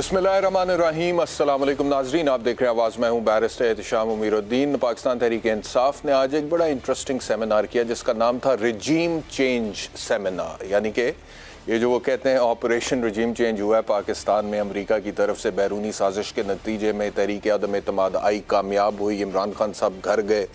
बिस्मिल्लाहिर्रहमानिर्रहीम। अस्सलाम वालेकुम नाजरीन, आप देख रहे हैं आवाज़। मैं हूँ बैरिस्टर एहतिशाम उमीरुद्दीन। पाकिस्तान तहरीक इंसाफ ने आज एक बड़ा इंटरेस्टिंग सेमिनार किया जिसका नाम था रिजीम चेंज सेमिनार। यानी कि ये जो वो कहते हैं ऑपरेशन रिजीम चेंज हुआ है पाकिस्तान में अमेरिका की तरफ से बैरूनी साजिश के नतीजे में तहरीक अदम एतमाद आई, कामयाब हुई, इमरान खान साहब घर गए,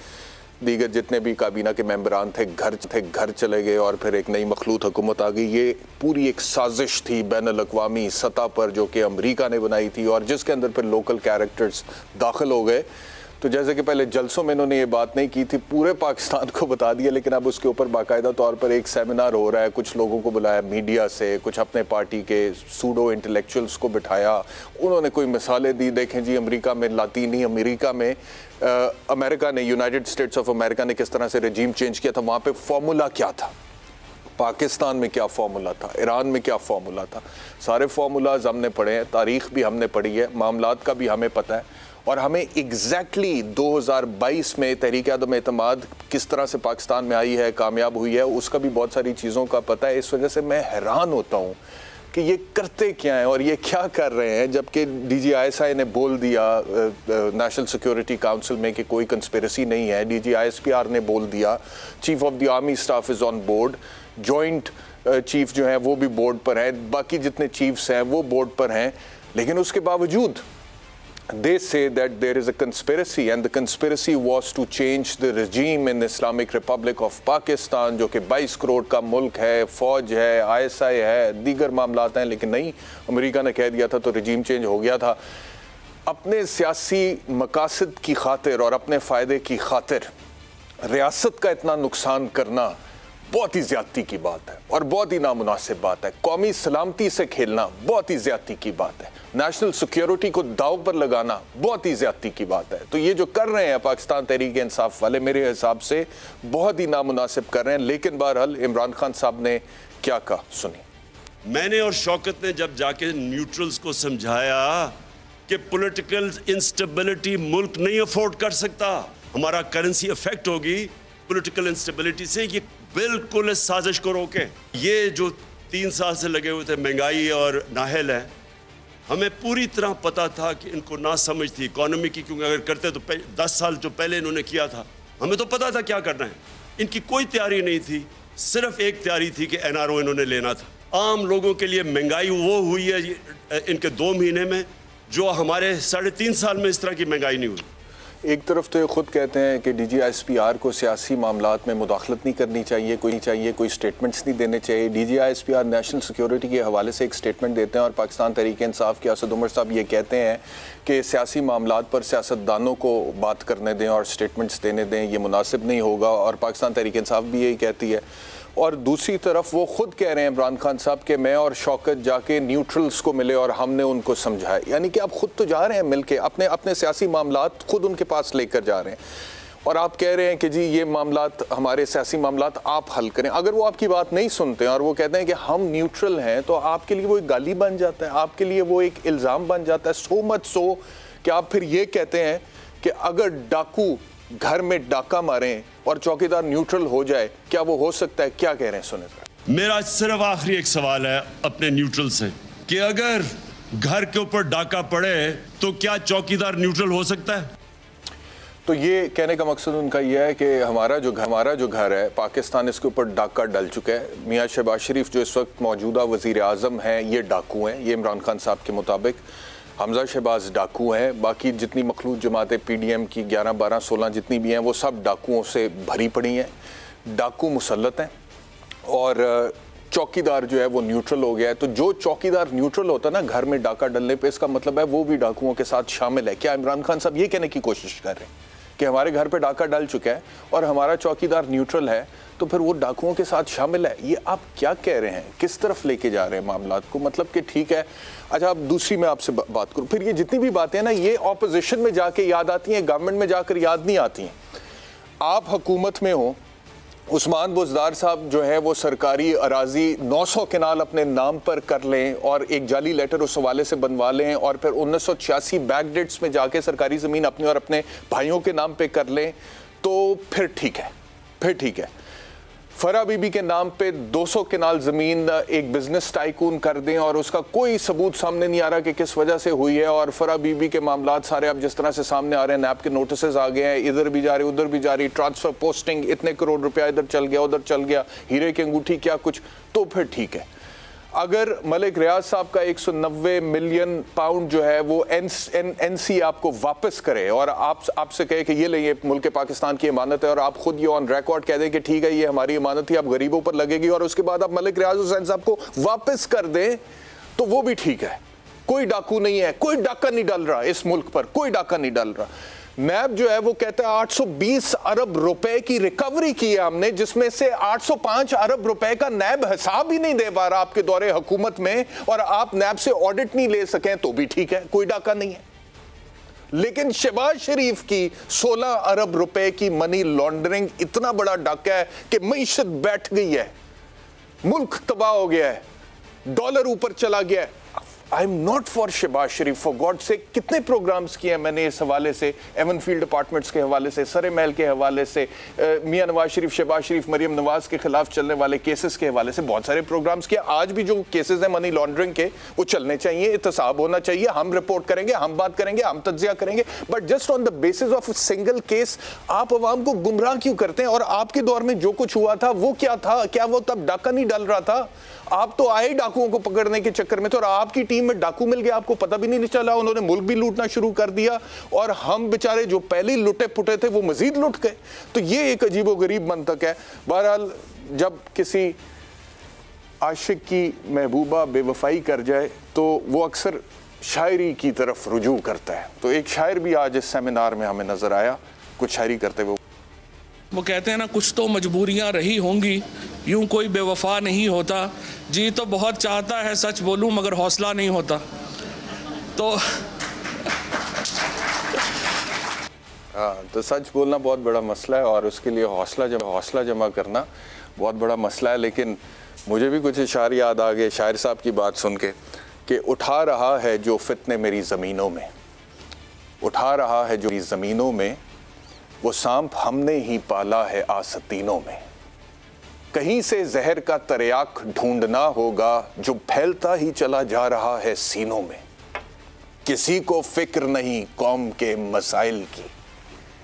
दीगर जितने भी काबीना के मेंबरान थे घर चले गए और फिर एक नई मखलूत हुकूमत आ गई। ये पूरी एक साजिश थी बैनुल अक़वामी सतह पर जो कि अमेरिका ने बनाई थी और जिसके अंदर फिर लोकल कैरेक्टर्स दाखिल हो गए। तो जैसे कि पहले जलसों में इन्होंने ये बात नहीं की थी, पूरे पाकिस्तान को बता दिया, लेकिन अब उसके ऊपर बाकायदा तौर पर एक सेमिनार हो रहा है। कुछ लोगों को बुलाया मीडिया से, कुछ अपने पार्टी के सूडो इंटेलेक्चुअल्स को बिठाया, उन्होंने कोई मिसालें दी। देखें जी, अमेरिका में लातीनी अमेरिका में अमेरिका ने, यूनाइटेड स्टेट्स ऑफ अमेरिका ने किस तरह से रजीम चेंज किया था, वहाँ पे फॉर्मूला क्या था, पाकिस्तान में क्या फार्मूला था, ईरान में क्या फार्मूला था। सारे फार्मूलाज हमने पढ़े हैं, तारीख़ भी हमने पढ़ी है, मामलात का भी हमें पता है और हमें एग्जैक्टली 2022 में तहरीक अदम एतमाद किस तरह से पाकिस्तान में आई है, कामयाब हुई है, उसका भी बहुत सारी चीज़ों का पता है। इस वजह से मैं हैरान होता हूँ कि ये करते क्या हैं और ये क्या कर रहे हैं, जबकि DGISI ने बोल दिया नेशनल सिक्योरिटी काउंसिल में कि कोई कंस्पिरेसी नहीं है। DGISPR ने बोल दिया, chief of the army staff is on board, joint chief जो हैं वो भी बोर्ड पर हैं, बाकी जितने चीफ्स हैं वो बोर्ड पर हैं, लेकिन उसके बावजूद they say that there is a conspiracy and the conspiracy was to change the regime in the Islamic Republic of Pakistan, जो कि 22 करोड़ का मुल्क है, फौज है, ISI है, दीगर मामलात हैं। लेकिन नहीं, अमेरिका ने कह दिया था तो रजीम चेंज हो गया था। अपने सियासी मकासद की खातिर और अपने फ़ायदे की खातिर रियासत का इतना नुकसान करना बहुत ही ज़्यादती की बात है और बहुत ही नामुनासिब बात है। कौमी सलामती से खेलना बहुत ही ज़्यादती की बात है। नेशनल सिक्योरिटी को दाव पर लगाना बहुत ही ज़्यादती की बात है। तो ये जो कर रहे हैं पाकिस्तान तहरीक इंसाफ वाले, मेरे हिसाब से बहुत ही नामुनासिब कर रहे हैं। लेकिन बहरहाल इमरान खान साहब ने क्या कहा, सुनिए। मैंने और शौकत ने जब जाके न्यूट्रल्स को समझाया कि पॉलिटिकल इंस्टेबिलिटी मुल्क नहीं अफोर्ड कर सकता, हमारा करेंसी अफेक्ट होगी पॉलिटिकल इंस्टेबिलिटी से, ये बिल्कुल इस साजिश को रोके। ये जो 3 साल से लगे हुए थे महंगाई और नाहल है, हमें पूरी तरह पता था कि इनको ना समझ थी इकॉनमी की, क्योंकि अगर करते तो 10 साल जो पहले इन्होंने किया था, हमें तो पता था क्या करना है। इनकी कोई तैयारी नहीं थी, सिर्फ एक तैयारी थी कि NRO इन्होंने लेना था। आम लोगों के लिए महंगाई वो हुई है इनके 2 महीने में जो हमारे 3.5 साल में इस तरह की महंगाई नहीं हुई। एक तरफ तो ये खुद कहते हैं कि DGISPR को सियासी मामलात में मुदाखलत नहीं करनी चाहिए, कोई स्टेटमेंट्स नहीं देने चाहिए। DGISPR नेशनल सिक्योरिटी के हवाले से एक स्टेटमेंट देते हैं और पाकिस्तान तहरीक इंसाफ के असद उमर साहब ये कहते हैं कि सियासी मामलात पर सियासतदानों को बात करने दें और स्टेटमेंट्स देने दें, ये मुनासिब नहीं होगा। और पाकिस्तान तहरीक इंसाफ भी यही कहती है। और दूसरी तरफ वो खुद कह रहे हैं इमरान खान साहब कि मैं और शौकत जाके न्यूट्रल्स को मिले और हमने उनको समझाया। यानी कि आप खुद तो जा रहे हैं मिल के, अपने सियासी मामलात खुद उनके पास लेकर जा रहे हैं और आप कह रहे हैं कि जी ये मामलात, हमारे सियासी मामलात आप हल करें। अगर वो आपकी बात नहीं सुनते हैं और वो कहते हैं कि हम न्यूट्रल हैं, तो आपके लिए वो एक गाली बन जाता है, आपके लिए वो एक इल्ज़ाम बन जाता है। सो मच सो कि आप फिर ये कहते हैं कि अगर डाकू घर में डाका मारें और चौकीदार न्यूट्रल हो जाए, क्या वो हो सकता है? क्या कह रहे हैं, सुने जरा। मेरा सिर्फ आखिरी एक सवाल है अपने न्यूट्रल से कि अगर घर के ऊपर डाका पड़े तो क्या चौकीदार न्यूट्रल हो सकता है? तो ये कहने का मकसद उनका यह है कि हमारा जो घर है पाकिस्तान, इसके ऊपर डाका डल चुका है। मियाँ शहबाज शरीफ जो इस वक्त मौजूदा वज़ीर आज़म हैं, ये डाकू हैं। ये इमरान खान साहब के मुताबिक हमजा शहबाज डाकू हैं। बाकी जितनी मखलूत जमातें PDM की 11, 12, 16 जितनी भी हैं, वो सब डाकुओं से भरी पड़ी हैं। डाकू मुसल्लत हैं और चौकीदार जो है वो न्यूट्रल हो गया है। तो जो चौकीदार न्यूट्रल होता है ना घर में डाका डलने पे, इसका मतलब है वो भी डाकुओं के साथ शामिल है। क्या इमरान खान साहब ये कहने की कोशिश कर रहे हैं कि हमारे घर पे डाका डल चुका है और हमारा चौकीदार न्यूट्रल है, तो फिर वो डाकुओं के साथ शामिल है? ये आप क्या कह रहे हैं, किस तरफ लेके जा रहे हैं मामलात को? मतलब कि ठीक है, अच्छा अब दूसरी मैं आपसे बात करूं, फिर ये जितनी भी बातें हैं ना, ये ऑपोजिशन में जाके याद आती हैं, गवर्नमेंट में जाकर याद नहीं आती हैं। आप हुकूमत में हो, उस्मान बुज़दार साहब जो है वो सरकारी अराजी 900 केनाल अपने नाम पर कर लें और एक जाली लेटर उस हवाले से बनवा लें और फिर 1986 बैकडेट्स में जाके सरकारी ज़मीन अपने और अपने भाइयों के नाम पे कर लें, तो फिर ठीक है, फरा बीबी के नाम पे 200 कनाल ज़मीन एक बिजनेस टाइकून कर दें और उसका कोई सबूत सामने नहीं आ रहा कि किस वजह से हुई है। और फरा बीबी के मामलात सारे अब जिस तरह से सामने आ रहे हैं, नैब के नोटिस आ गए हैं, इधर भी जा रही उधर भी जा रही, ट्रांसफर पोस्टिंग इतने करोड़ रुपया इधर चल गया उधर चल गया, हीरे की अंगूठी क्या कुछ, तो फिर ठीक है। अगर मलिक रियाज साहब का 190 मिलियन पाउंड जो है वो एनसी आपको वापस करे और आपसे कहे कि ये ले मुल्क पाकिस्तान की इमानत है और आप खुद ये ऑन रिकॉर्ड कह दें कि ठीक है ये हमारी इमानत थी, आप गरीबों पर लगेगी, और उसके बाद आप मलिक रियाज हुसैन साहब को वापस कर दें तो वो भी ठीक है। कोई डाकू नहीं है, कोई डाका नहीं डल रहा इस मुल्क पर, कोई डाका नहीं डल रहा। नैब जो है वो कहता है 820 अरब रुपए की रिकवरी की है हमने, जिसमें से 805 अरब रुपए का नैब हिसाब ही नहीं दे पा रहा आपके दौरे हुकूमत में, और आप नैब से ऑडिट नहीं ले सकें तो भी ठीक है, कोई डाका नहीं है। लेकिन शहबाज शरीफ की 16 अरब रुपए की मनी लॉन्ड्रिंग इतना बड़ा डाका है कि मईशत बैठ गई है, मुल्क तबाह हो गया है, डॉलर ऊपर चला गया है। I am not for Shehbaz Sharif, for God sake. कितने प्रोग्राम्स किए हैं मैंने इस हवाले से, एवन फील्ड अपार्टमेंट्स के हवाले से, सरे महल के हवाले से, मियां नवाज शरीफ, शहबाज शरीफ, मरियम नवाज के खिलाफ चलने वाले केसेस के हवाले से बहुत सारे प्रोग्राम्स किए। आज भी जो केसेस हैं मनी लॉन्ड्रिंग के वो चलने चाहिए, एहतसाब होना चाहिए, हम रिपोर्ट करेंगे, हम बात करेंगे, हम तज्जिया करेंगे, but just on the basis of single case आप अवाम को गुमराह क्यों करते हैं? और आपके दौर में जो कुछ हुआ था वो क्या था? क्या वो तब डाका नहीं डल रहा था? आप तो आए डाकुओं को पकड़ने के चक्कर में थे और आपकी टीम में डाकू मिल गया, आपको पता भी नहीं चला, उन्होंने मुल्क भी लूटना शुरू कर दिया और हम बेचारे जो पहले लुटे पुटे थे वो मजीद लुट गए। तो ये एक अजीबोगरीब मंतक है। बहरहाल जब किसी आशिक की महबूबा बेवफाई कर जाए तो वो अक्सर शायरी की तरफ रुजू करता है। तो एक शायर भी आज इस सेमिनार में हमें नजर आया कुछ शायरी करते हुए। वो कहते हैं ना, कुछ तो मजबूरियां रही होंगी, यूं कोई बेवफा नहीं होता, जी तो बहुत चाहता है सच बोलूं मगर हौसला नहीं होता। तो तो सच बोलना बहुत बड़ा मसला है और उसके लिए हौसला जमा करना बहुत बड़ा मसला है। लेकिन मुझे भी कुछ इशार याद आ गए शायर साहब की बात सुन के कि उठा रहा है जो फितने मेरी ज़मीनों में, उठा रहा है जो मेरी ज़मीनों में, वो सांप हमने ही पाला है आस्तीनों में। कहीं से जहर का तरियाक ढूंढना होगा जो फैलता ही चला जा रहा है सीनों में। किसी को फिक्र नहीं कौम के मसाइल की,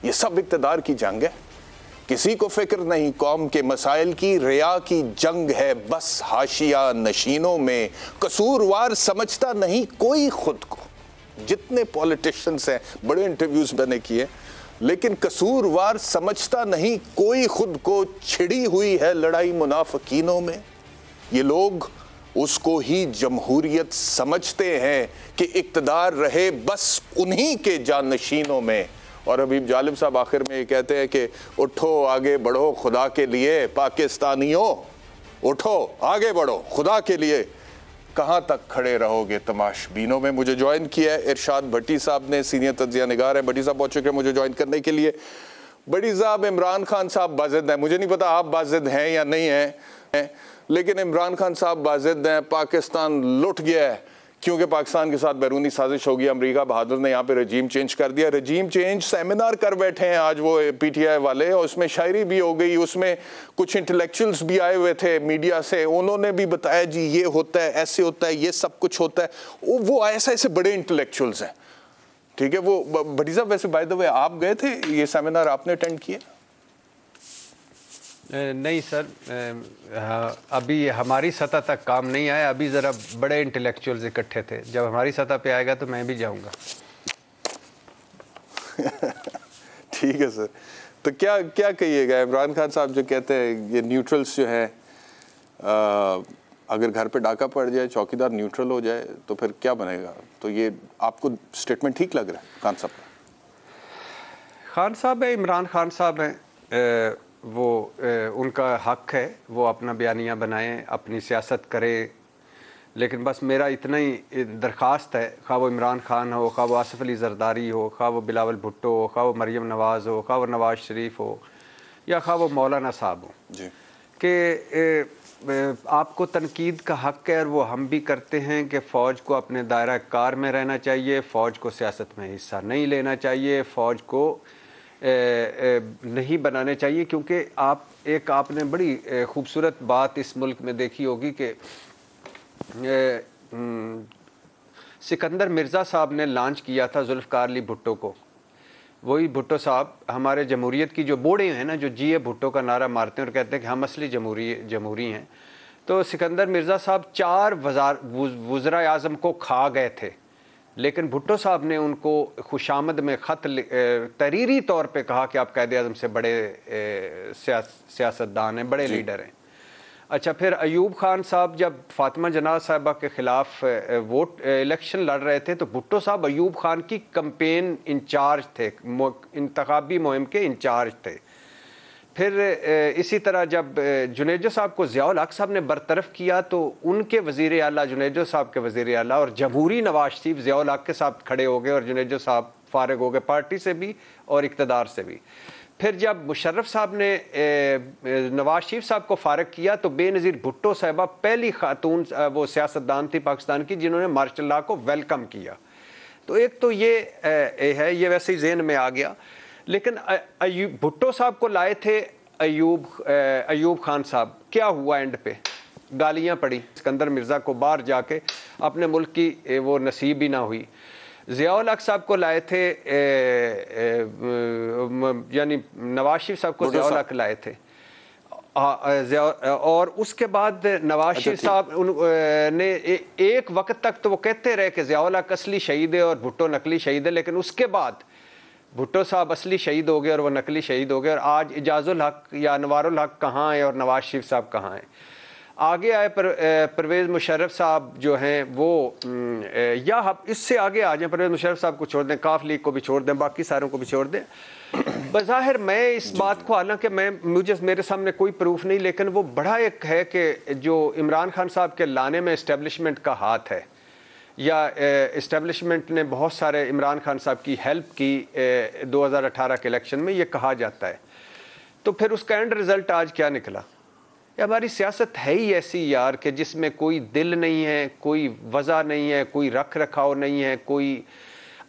ये सब इक़्तिदार की जंग है। किसी को फिक्र नहीं कौम के मसाइल की, रिया की जंग है बस हाशिया नशीनों में। कसूरवार समझता नहीं कोई खुद को। जितने पॉलिटिशियंस हैं, बड़े इंटरव्यूज मैंने किए, लेकिन कसूरवार समझता नहीं कोई खुद को। छिड़ी हुई है लड़ाई मुनाफिकीनों में। ये लोग उसको ही जमहूरियत समझते हैं कि इक़्तिदार रहे बस उन्हीं के जानशीनों में। और हबीब जालिब साहब आखिर में ये कहते हैं कि उठो आगे बढ़ो खुदा के लिए पाकिस्तानियों, उठो आगे बढ़ो खुदा के लिए, कहाँ तक खड़े रहोगे तमाशबीनों में। मुझे ज्वाइन किया है इरशाद भट्टी साहब ने, सीनियर तज्जिया निगार है। भट्टी साहब बहुत शुक्रिया मुझे ज्वाइन करने के लिए। भट्टी साहब, इमरान खान साहब बाजिद हैं, मुझे नहीं पता आप बाजिद हैं या नहीं हैं, लेकिन इमरान खान साहब बाजिद हैं। पाकिस्तान लुट गया है क्योंकि पाकिस्तान के साथ बैरूनी साजिश होगी। अमेरिका बहादुर ने यहाँ पे रजीम चेंज कर दिया। रजीम चेंज सेमिनार कर बैठे हैं आज वो पीटीआई वाले, और उसमें शायरी भी हो गई, उसमें कुछ इंटेलेक्चुअल्स भी आए हुए थे मीडिया से, उन्होंने भी बताया जी ये होता है, ऐसे होता है, ये सब कुछ होता है। वो ऐसे बड़े इंटेलेक्चुअल्स हैं, ठीक है। वो भट्टी साहब, वैसे बाय द वे आप गए थे, ये सेमिनार आपने अटेंड किया? नहीं सर, अभी हमारी सतह तक काम नहीं आया। अभी ज़रा बड़े इंटेलेक्चुअल्स इकट्ठे थे, जब हमारी सतह पे आएगा तो मैं भी जाऊंगा। ठीक है सर। तो क्या क्या कहिएगा इमरान खान साहब जो कहते हैं ये न्यूट्रल्स जो है, अगर घर पे डाका पड़ जाए, चौकीदार न्यूट्रल हो जाए तो फिर क्या बनेगा? तो ये आपको स्टेटमेंट ठीक लग रहा है खान साहब का? खान साहब है, इमरान खान साहब हैं, वो उनका हक है, वो अपना बयानिया बनाएं, अपनी सियासत करें। लेकिन बस मेरा इतना ही दरख्वास्त है, खा वो इमरान खान हो, खा वो आसिफ अली जरदारी हो, खा वो बिलावल भुट्टो हो, खा वो मरियम नवाज़ हो, खा वो नवाज शरीफ हो, या खा वो मौलाना साहब हो, कि आपको तनकीद का हक है, और वो हम भी करते हैं कि फ़ौज को अपने दायरा कार में रहना चाहिए, फ़ौज को सियासत में हिस्सा नहीं लेना चाहिए, फ़ौज को नहीं बनाने चाहिए, क्योंकि आपने बड़ी खूबसूरत बात इस मुल्क में देखी होगी कि सिकंदर मिर्ज़ा साहब ने लॉन्च किया था जुल्फ़िकार अली भुट्टो को। वही भुट्टो साहब हमारे जमहूरियत की जो बोड़े हैं ना, जो जी भुट्टो का नारा मारते हैं और कहते हैं कि हम असली जमहूरी हैं। तो सिकंदर मिर्ज़ा साहब 4 वज़ीर आज़म को खा गए थे, लेकिन भुट्टो साहब ने उनको खुशामद में ख़त तहरीरी तौर पे कहा कि आप कायदे आज़म से बड़े सियासतदान हैं, बड़े लीडर हैं। अच्छा, फिर अयूब खान साहब जब फातिमा जनाज़ साहिबा के ख़िलाफ़ इलेक्शन लड़ रहे थे तो भुट्टो साहब अयूब खान की कैंपेन इंचार्ज थे, इंतखाबी मुहिम के इंचार्ज थे। फिर इसी तरह जब जुनेजो साहब को ज़ियाउल हक साहब ने बरतरफ किया तो उनके वज़ीर आला, जुनेजो साहब के वज़ीर आला और जमहूरी नवाज शरीफ ज़ियाउल हक के साथ खड़े हो गए और जुनेजो साहब फारिग हो गए पार्टी से भी और इक़्तिदार से भी। फिर जब मुशर्रफ साहब ने नवाज शरीफ साहब को फारिग किया तो बेनज़ीर भुट्टो साहिबा पहली खातून वो सियासतदान थी पाकिस्तान की जिन्होंने मार्शल लॉ को वेलकम किया। तो एक तो ये है, ये वैसे ही ज़हन में आ गया। लेकिन भुट्टो साहब को लाए थे अयूब खान साहब, क्या हुआ एंड पे? गालियाँ पड़ी। सिकंदर मिर्ज़ा को बाहर जाके अपने मुल्क की वो नसीब ही ना हुई। ज़ियाउल हक साहब को लाए थे, यानी नवाज शरीफ साहब को ज़ियाउल हक लाए थे, और उसके बाद नवाज शरीफ साहब ने एक वक्त तक तो वो कहते रहे कि ज़ियाउल हक असली शहीद है और भुट्टो नकली शहीद है, लेकिन उसके बाद भुट्टो साहब असली शहीद हो गए और वो नकली शहीद हो गए। और आज इजाज़ुल हक या अनवारुल हक कहाँ है और नवाज शरीफ साहब कहाँ हैं? आगे आए परवेज़ मुशर्रफ साहब जो हैं वो, या हम इससे आगे आ जाएं, परवेज़ मुशर्रफ साहब को छोड़ दें, काफ लीग को भी छोड़ दें, बाकी सारों को भी छोड़ दें। बज़ाहिर मैं इस बात को, हालांकि मेरे सामने कोई प्रूफ नहीं, लेकिन वो बड़ा एक है कि जो इमरान खान साहब के लाने में इस्टेब्लिशमेंट का हाथ है, या इस्टेब्लिशमेंट ने बहुत सारे इमरान खान साहब की हेल्प की 2018 के इलेक्शन में, ये कहा जाता है। तो फिर उसका एंड रिज़ल्ट आज क्या निकला? हमारी सियासत है ही ऐसी यार कि जिसमें कोई दिल नहीं है, कोई वजह नहीं है, कोई रख रखाव नहीं है, कोई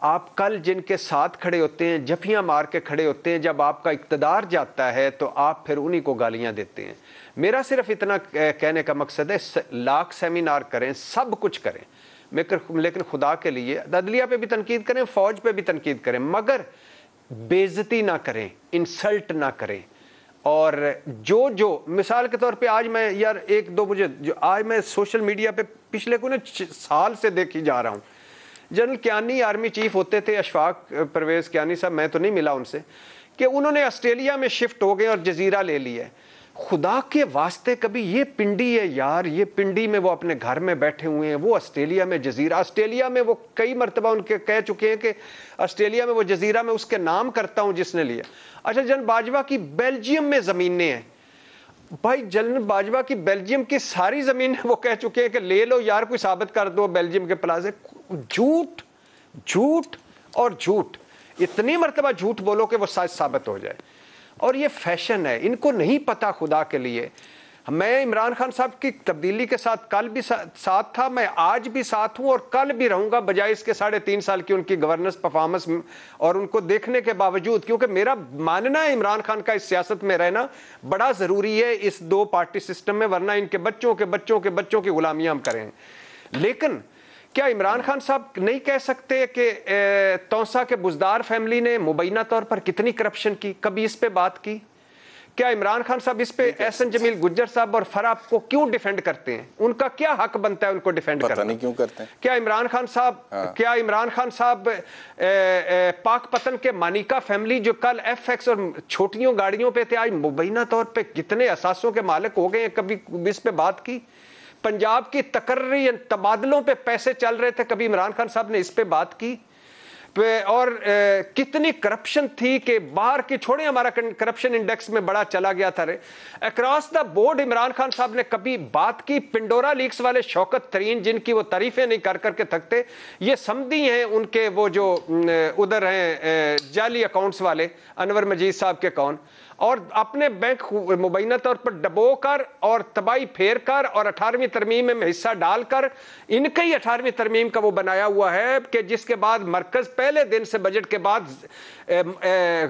आप कल जिनके साथ खड़े होते हैं, जफियाँ मार के खड़े होते हैं, जब आपका इक़्तिदार जाता है तो आप फिर उन्हीं को गालियाँ देते हैं। मेरा सिर्फ इतना कहने का मकसद है, लाख सेमिनार करें, सब कुछ करें, लेकिन खुदा के लिए अदलिया पे भी तनकीद करें, फ़ौज पे भी तनकीद करें, मगर बेइज्जती ना करें, इंसल्ट ना करें। और जो मिसाल के तौर पे आज मैं यार आज मैं सोशल मीडिया पे पिछले कुछ साल से देखी जा रहा हूँ, जनरल कियानी आर्मी चीफ होते थे, अशफाक परवेज़ कियानी साहब, मैं तो नहीं मिला उनसे, कि उन्होंने ऑस्ट्रेलिया में शिफ्ट हो गए और जजीरा ले लिया। खुदा के वास्ते, कभी ये पिंडी है यार, ये पिंडी में वो अपने घर में बैठे हुए हैं, वो ऑस्ट्रेलिया में जजीरा, ऑस्ट्रेलिया में वो कई मरतबा उनके कह चुके हैं कि ऑस्ट्रेलिया में वो जजीरा में उसके नाम करता हूं जिसने लिया। अच्छा, जनरल बाजवा की बेल्जियम में ज़मीनें हैं भाई, जनरल बाजवा की बेल्जियम की सारी ज़मीनें वो कह चुके हैं कि ले लो यार, कोई साबित कर दो बेल्जियम के प्लाजे। झूठ झूठ और झूठ, इतनी मरतबा झूठ बोलो कि वो सच साबित हो जाए। और ये फैशन है, इनको नहीं पता खुदा के लिए। मैं इमरान खान साहब की तब्दीली के साथ कल भी साथ था, मैं आज भी साथ हूं और कल भी रहूंगा, बजाय इसके 3.5 साल की उनकी गवर्नेंस परफॉर्मेंस और उनको देखने के बावजूद, क्योंकि मेरा मानना है इमरान खान का इस सियासत में रहना बड़ा ज़रूरी है इस 2 पार्टी सिस्टम में, वरना इनके बच्चों के बच्चों के बच्चों की गुलामियां हम करें। लेकिन क्या इमरान खान साहब नहीं कह सकते कि तौसा के बुजदार फैमिली ने मुबैना तौर पर कितनी करप्शन की? कभी इस पे बात की? क्या इमरान खान साहब इस पे एहसन जमील गुज्जर साहब और फराब को क्यों डिफेंड करते हैं? उनका क्या हक बनता है उनको डिफेंड करना? नहीं क्यों करते हैं? क्या इमरान खान साहब पाक पतन के मानिका फैमिली जो कल FX और छोटियों गाड़ियों पे थे, आज मुबैना तौर पे कितने असासों के मालिक हो गए हैं? कभी इस पे बात की? पंजाब की तकर्री तबादलों पे पैसे चल रहे थे, कभी इमरान खान साहब ने इस पे बात की? और कितनी करप्शन थी कि बाहर की छोड़े, हमारा करप्शन इंडेक्स में बड़ा चला गया था। Across the board Imran Khan साहब ने कभी बात की? पिंडोरा लीक्स वाले शौकत तरीन, जिनकी वो तारीफें नहीं कर करके थकते, ये समधी हैं उनके वो जो उधर हैं जाली अकाउंट्स वाले, अनवर मजीद साहब के कौन, और अपने बैंक मुबैना तौर पर डबो कर और तबाही फेर कर और 18वीं तरमीम में हिस्सा डालकर, इनका ही 18वीं तरमीम का वो बनाया हुआ है कि जिसके बाद मरकज पहले दिन से बजट के बाद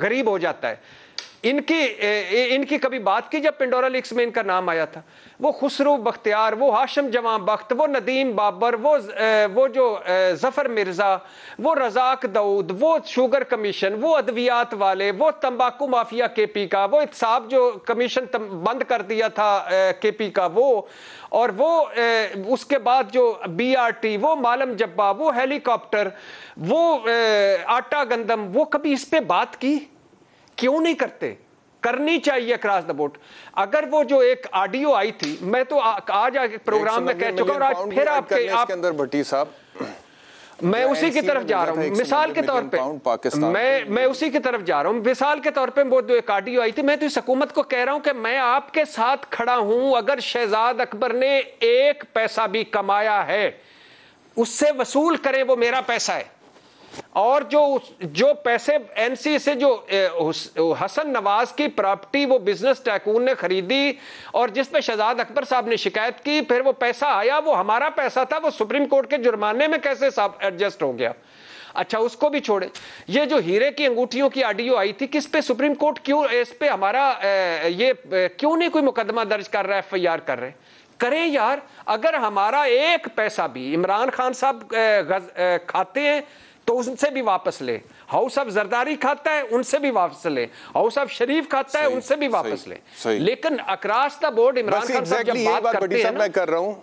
गरीब हो जाता है। इनकी कभी बात की जब पिंडोरा लीक्स में इनका नाम आया था? वो खुसरो बख्तियार, वो हाशिम जवां बख्त, वो नदीम बाबर, वो जो जफर मिर्जा, वो रजाक दाऊद, वो शुगर कमीशन, वो अद्वियात वाले, वो तंबाकू माफिया केपी का, वो इत्साब जो कमीशन बंद कर दिया था केपी का, वो और वो उसके बाद जो BRT, वो मालम जब्बा, वो हेलीकॉप्टर, वो आटा गंदम, वो कभी इस पे बात की? क्यों नहीं करते? करनी चाहिए अक्रॉस द बोर्ड। अगर वो जो एक ऑडियो आई थी, मैं तो आज प्रोग्राम में कह चुका हूं, आज फिर आपके अंदर भट्टी साहब, मैं उसी की तरफ जा रहा हूं मिसाल के तौर पे, मैं उसी की तरफ जा रहा हूं मिसाल के तौर पे। वो जो एक ऑडियो आई थी, मैं तो इस हुकूमत को कह रहा हूं कि मैं आपके साथ खड़ा हूं। अगर शहजाद अकबर ने एक पैसा भी कमाया है, उससे वसूल करें, वो मेरा पैसा है। और जो पैसे NC से जो हसन नवाज की प्रॉपर्टी वो बिजनेस टाइकून ने खरीदी और जिस पे शहजाद अकबर साहब ने शिकायत की, फिर वो पैसा आया, वो हमारा पैसा था, वो सुप्रीम कोर्ट के जुर्माने में कैसे साहब एडजस्ट हो गया? अच्छा, उसको भी छोड़े। ये जो हीरे की अंगूठियों की ऑडियो आई थी, किस पे सुप्रीम कोर्ट क्यों इस पे हमारा ये क्यों नहीं कोई मुकदमा दर्ज कर रहा है, FIR कर रहे? करें यार। अगर हमारा एक पैसा भी इमरान खान साहब खाते हैं तो उनसे भी वापस ले। हाउस ऑफ जरदारी खाता है, उनसे भी वापस ले। हाउस ऑफ शरीफ खाता है, उनसे भी वापस ले। लेकिन across the board Imran Khan साहब जब बात करते हैं, मैं कर रहा हूं,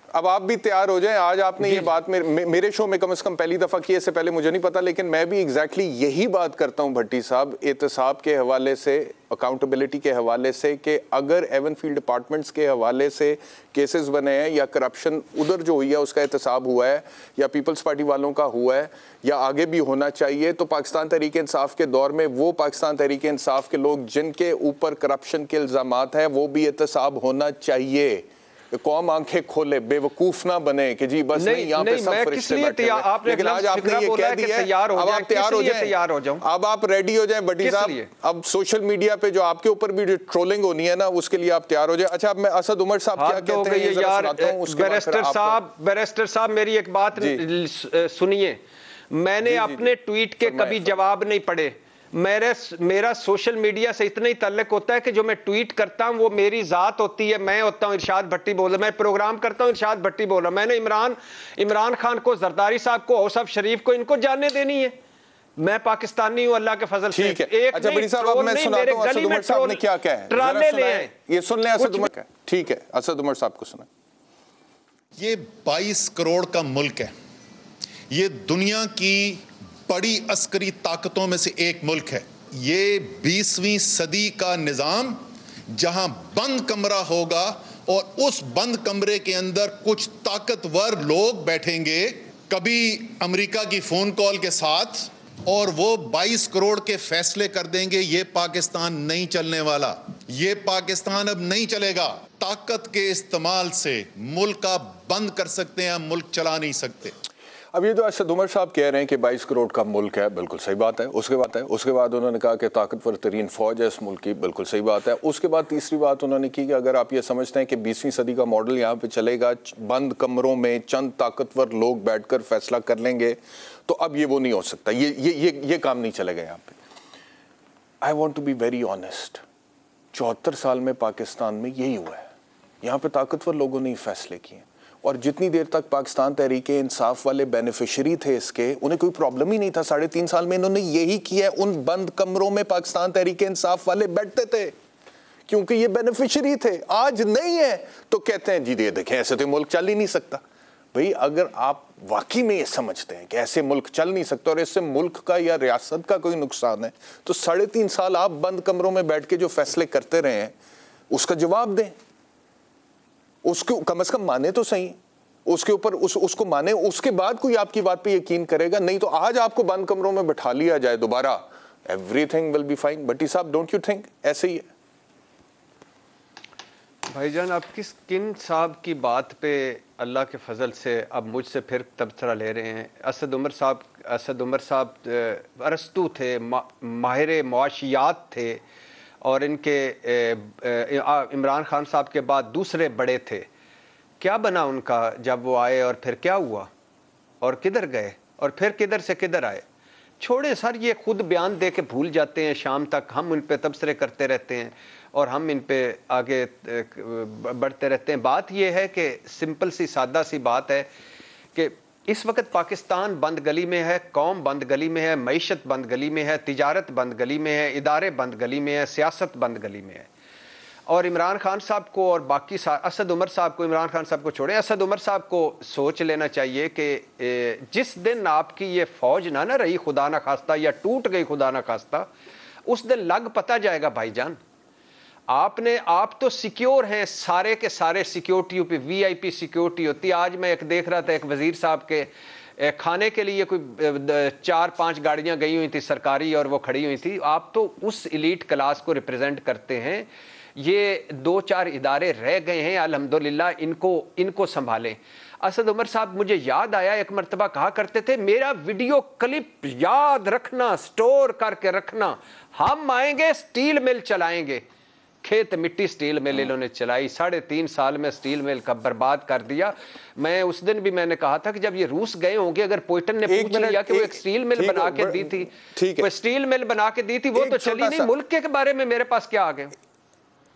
अब आप भी तैयार हो जाएं। आज आपने ये बात मेरे शो में कम से कम पहली दफा की, इससे पहले मुझे नहीं पता, लेकिन मैं भी एग्जैक्टली यही बात करता हूं भट्टी साहब, एहतसाब के हवाले से, अकाउंटेबिलिटी के हवाले से, कि अगर एवनफील्ड डिपार्टमेंट्स के हवाले से केसेस बने हैं या करप्शन उधर जो हुई है उसका एहतसाब हुआ है या पीपल्स पार्टी वालों का हुआ है या आगे भी होना चाहिए, तो पाकिस्तान तहरीक इंसाफ के दौर में वो पाकिस्तान तहरीक इंसाफ के लोग जिनके ऊपर करप्शन के इल्जामात हैं, वो भी एहतसाब होना चाहिए। कौम आंखें खोले, बेवकूफ ना बने कि जी बस नहीं यहाँ पे सब फरिश्ते बैठे हैं। लेकिन आज आपने ये कह दिया है, अब आप तैयार हो जाएं, अब आप रेडी हो जाएं भट्टी साहब। अब सोशल मीडिया पे जो आपके ऊपर भी जो ट्रोलिंग होनी है ना, उसके लिए आप तैयार हो जाएं। अच्छा, अब मैं असद उमर साहब क्या कहते हैं जरा सुनाता हूं, उसके बाद बैरिस्टर साहब मेरी एक बात सुनिए। मैंने अपने ट्वीट के कभी जवाब नहीं पढ़े। मेरा सोशल मीडिया से इतना ही ताल्लुक होता है कि जो मैं ट्वीट करता हूं वो मेरी जात होती है। मैं होता हूं इरशाद भट्टी बोल रहा, मैं प्रोग्राम करता हूं इरशाद भट्टी बोल रहा। मैंने इमरान खान को, जरदारी साहब को, औसफ शरीफ को, इनको जानने देनी है। मैं पाकिस्तानी हूं अल्लाह के फजल से। अच्छा बड़ी साहब, अब मैं सुनाता हूं असद उमर साहब ने क्या कहा है, ट्राले ले आए, ये सुन लें असद उमर का। ठीक है, असद उमर साहब को सुना। ये 22 करोड़ का मुल्क है, ये दुनिया की बड़ी अस्करी ताकतों में से एक मुल्क है। ये 20वीं सदी का निज़ाम जहां बंद कमरा होगा और उस बंद कमरे के अंदर कुछ ताकतवर लोग बैठेंगे, कभी अमेरिका की फोन कॉल के साथ, और वो 22 करोड़ के फैसले कर देंगे। ये पाकिस्तान नहीं चलने वाला, ये पाकिस्तान अब नहीं चलेगा। ताकत के इस्तेमाल से मुल्क का बंद कर सकते हैं, मुल्क चला नहीं सकते। अब ये जो असद उमर साहब कह रहे हैं कि 22 करोड़ का मुल्क है, बिल्कुल सही बात है। उसके बाद उन्होंने कहा कि ताकतवर तरीन फौज है इस मुल्क की, बिल्कुल सही बात है। उसके बाद तीसरी बात उन्होंने की कि अगर आप ये समझते हैं कि 20वीं सदी का मॉडल यहाँ पे चलेगा, बंद कमरों में चंद ताकतवर लोग बैठकर फैसला कर लेंगे, तो अब ये वो नहीं हो सकता, ये काम नहीं चलेगा यहाँ पे। I want to be very honest, 74 साल में पाकिस्तान में यही हुआ है। यहाँ पे ताकतवर लोगों ने फैसले किए, और जितनी देर तक पाकिस्तान तहरीक इंसाफ वाले बेनिफिशरी थे इसके, उन्हें कोई प्रॉब्लम ही नहीं था। 3.5 साल में इन्होंने यही किया। उन बंद कमरों में पाकिस्तान तहरीक इंसाफ वाले बैठते थे क्योंकि ये बेनिफिशरी थे। आज नहीं है तो कहते हैं जी ये देखें ऐसे तो मुल्क चल ही नहीं सकता। भाई अगर आप वाकई में ये समझते हैं कि ऐसे मुल्क चल नहीं सकता और इससे मुल्क का या रियासत का कोई नुकसान है, तो 3.5 साल आप बंद कमरों में बैठ के जो फैसले करते रहे हैं उसका जवाब दें, उसको कम से कम माने तो सही, उसके ऊपर उसको माने, उसके बाद कोई आपकी बात पे यकीन करेगा। नहीं तो आज आपको बंद कमरों में बैठा लिया जाए दोबारा, एवरीथिंग विल बी फाइन। भट्टी साहब, डोंट यू थिंक ऐसे ही है? भाईजान, आप किन साहब की बात पे अल्लाह के फजल से अब मुझसे फिर तबसरा ले रहे हैं? असद उमर साहब अरस्तू थे, माहिर मुआशियात थे, और इनके इमरान खान साहब के बाद दूसरे बड़े थे। क्या बना उनका जब वो आए, और फिर क्या हुआ और किधर गए? और फिर किधर से किधर आए। छोड़े सर, ये खुद बयान दे के भूल जाते हैं, शाम तक हम उन पे तबसरे करते रहते हैं और हम इन पे आगे बढ़ते रहते हैं। बात ये है कि सिंपल सी सादा सी बात है कि इस वक्त पाकिस्तान बंद गली में है, कौम बंद गली में है, मईशत बंद गली में है, तिजारत बंद गली में है, इदारे बंद गली में है, सियासत बंद गली में है। और इमरान खान साहब को और बाकी असद उमर साहब को, इमरान खान साहब को छोड़ें, असद उमर साहब को सोच लेना चाहिए कि जिस दिन आपकी ये फ़ौज ना रही खुदा ना खास्ता, या टूट गई खुदा ना खास्ता, उस दिन लग पता जाएगा भाईजान। आप तो सिक्योर हैं, सारे के सारे सिक्योरिटी पे VIP सिक्योरिटी होती है। आज मैं एक देख रहा था, एक वजीर साहब के खाने के लिए कोई 4-5 गाड़ियां गई हुई थी सरकारी और वो खड़ी हुई थी। आप तो उस एलीट क्लास को रिप्रेजेंट करते हैं। ये 2-4 इदारे रह गए हैं, अल्हम्दुलिल्लाह इनको संभालें। असद उमर साहब, मुझे याद आया एक मर्तबा कहा करते थे, मेरा वीडियो क्लिप याद रखना, स्टोर करके रखना, हम आएंगे स्टील मिल चलाएंगे। खेत मिट्टी स्टील मिल इन्होंने चलाई, 3.5 साल में स्टील मिल का बर्बाद कर दिया। मैं उस दिन भी मैंने कहा था कि जब ये रूस गए होंगे, अगर पोइटन ने पूछ लिया कि वो एक स्टील मिल बना के दी थी, कोई स्टील मिल बना के दी थी, वो तो चली नहीं, मुल्क के बारे में मेरे पास क्या आ गए।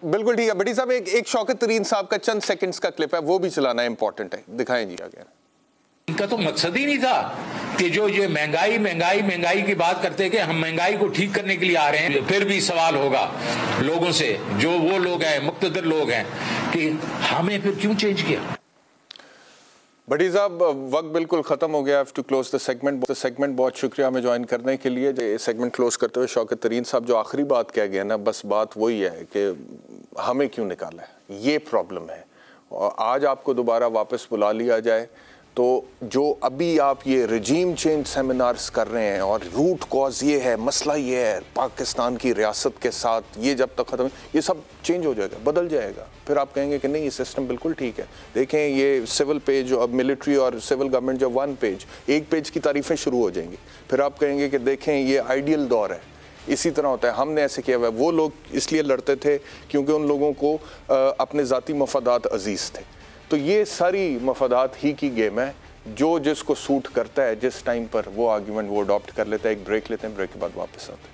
बिल्कुल ठीक है भट्टी साहब, एक शौकत तरीन साहब का चंद सेकंड्स का क्लिप है, वो भी चलाना इंपॉर्टेंट है, दिखाएं जी आगे। इनका तो मकसद ही नहीं था कि जो ये महंगाई की बात करते हैं कि हम महंगाई को ठीक करने के लिए आ रहे हैं। फिर भी सवाल होगा लोगों से, जो वो लोग हैं, मुक्तदर लोग हैं, कि हमें फिर क्यों चेंज किया। भट्टी साहब, वक्त बिल्कुल ख़त्म हो गया, have to close the segment. बहुत शुक्रिया हमें ज्वाइन करने के लिए। ये सेगमेंट क्लोज करते हुए शौकत तरीन साहब जो आखिरी बात कह गए ना, बस बात वही है कि हमें क्यों निकाला है, ये प्रॉब्लम है। और आज आपको दोबारा वापस बुला लिया जाए तो जो अभी आप ये रिजीम चेंज सेमिनार्स कर रहे हैं और रूट कॉज ये है, मसला ये है पाकिस्तान की रियासत के साथ, ये जब तक ख़त्म, ये सब चेंज हो जाएगा, बदल जाएगा। फिर आप कहेंगे कि नहीं, ये सिस्टम बिल्कुल ठीक है। देखें ये सिविल पेज, अब मिलिट्री और सिविल गवर्नमेंट जब 1 पेज की तारीफ़ें शुरू हो जाएंगी, फिर आप कहेंगे कि देखें ये आइडियल दौर है, इसी तरह होता है, हमने ऐसे किया हुआ है। वो लोग इसलिए लड़ते थे क्योंकि उन लोगों को अपने ज़ाती मफादात अजीज़ थे। तो ये सारी मफादात ही की गेम है, जो जिसको सूट करता है जिस टाइम पर वो आर्ग्यूमेंट वो अडॉप्ट कर लेता है। एक ब्रेक लेते हैं, ब्रेक के बाद वापस आते हैं।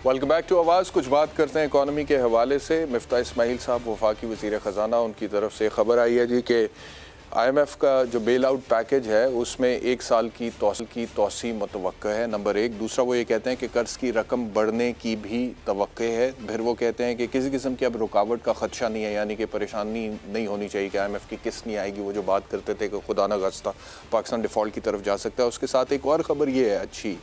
वेलकम बैक टू आवाज़। कुछ बात करते हैं इकॉनमी के हवाले से। मिफ्ता इस्माइल साहब वफाकी वज़ीर ख़जाना, उनकी तरफ से ख़बर आई है जी कि IMF का जो बेल आउट पैकेज है उसमें 1 साल की तोसी मुतवक्का है, नंबर 1। दूसरा, वो ये कहते हैं कि कर्ज़ की रकम बढ़ने की भी तवक्के है। फिर वो कहते हैं कि किसी किस्म की अब रुकावट का ख़दशा नहीं है, यानी कि परेशानी नहीं होनी चाहिए कि IMF की किस्त नहीं आएगी। वो जो बात करते थे कि खुदा न खास्ता पाकिस्तान डिफ़ॉल्ट की तरफ जा सकता है। उसके साथ एक और ख़बर ये है अच्छी,